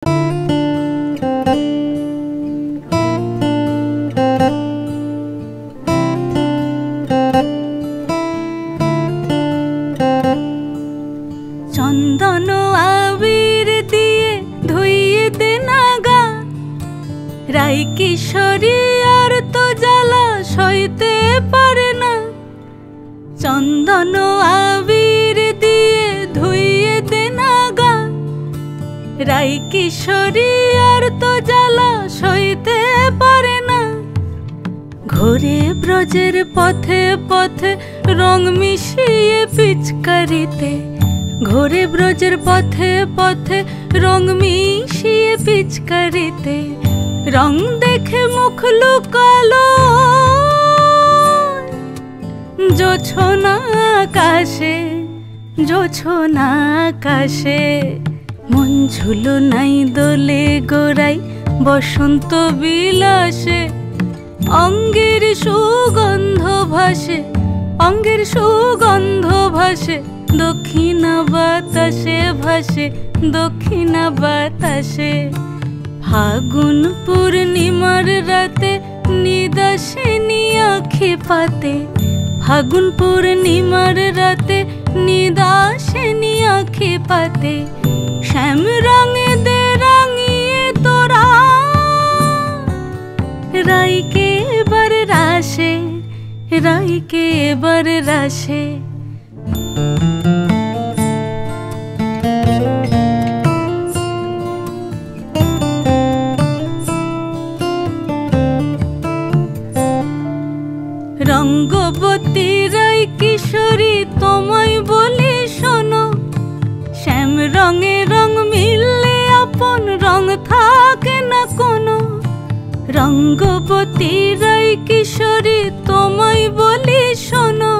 চন্দন আবির দিয়ে ধুইয়ে দে নাগা, রাই কিশোরী আর তো জ্বালা সইতে পারে না। চন্দন আবির দিয়ে ধুইয়ে দে নাগা, রাই কিশোরী আর তো জ্বালা সইতে পারে না। ঘোরে ব্রজের পথে পথে রং মিশিয়ে পিচকারিতে, ঘোরে ব্রজের পথে পথে রং মিশিয়ে পিচকারিতে। রং দেখে মুখ লুকালো জোছনা আকাশে, জোছনা আকাশে। মন ঝুলো নাই দোলে গোড়াই বসন্ত বিলাসে। অঙ্গের সুগন্ধ ভাসে, অঙ্গের সুগন্ধ ভাসে, দক্ষিণা বাতাসে ভাসে, দক্ষিণা বাতাসে। ফাগুন পূর্ণিমার রাতে নিদাসিনী আঁখি পাতে, ফাগুন পূর্ণিমার রাতে নিদাসিনী আঁখি পাতে। শ্যাম রঙে দে রাঙিয়ে তোরা রাইকে এবার রাশে, রাইকে এবার রাশে। রঙ্গবতী রাই কিশোরী তোমায় বলি শোনো, শ্যাম রঙে রং মিললে আপন রং থাকে না কোনো। রঙ্গবতী রাই কিশোরী তোমায় বলি শোনো,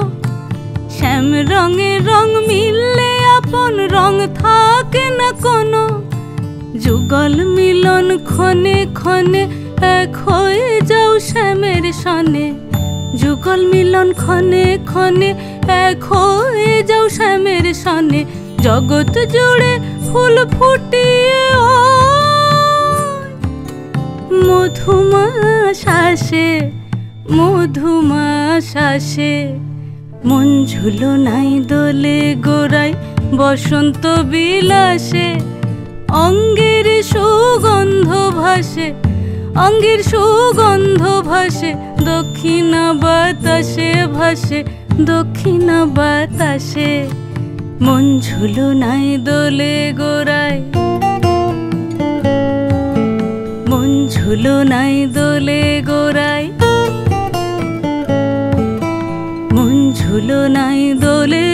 শ্যাম রঙে রং মিললে আপন রং থাকে না কোনো। যুগল মিলন ক্ষণে ক্ষণে এক হয়ে যাও শ্যামের সনে, যুগল মিলন ক্ষণে ক্ষণে এক হয়ে যাও শ্যামের সনে। জগৎ জুড়ে ফুল ফুটিয়ে ও মধুমাশাসে, মধুমাশাসে। মন ঝুলো নাই দোলে গোড়াই বসন্ত বিলাসে। অঙ্গের সুগন্ধ ভাসে, অঙ্গের সুগন্ধ ভাসে, দক্ষিণা বাতাসে ভাসে, দক্ষিণা বাতাসে। মন ঝুলো নাই দোলে গোড়ায়, মন ঝুলো নাই দোলে গোড়ায়, মন ঝুলো নাই দোলে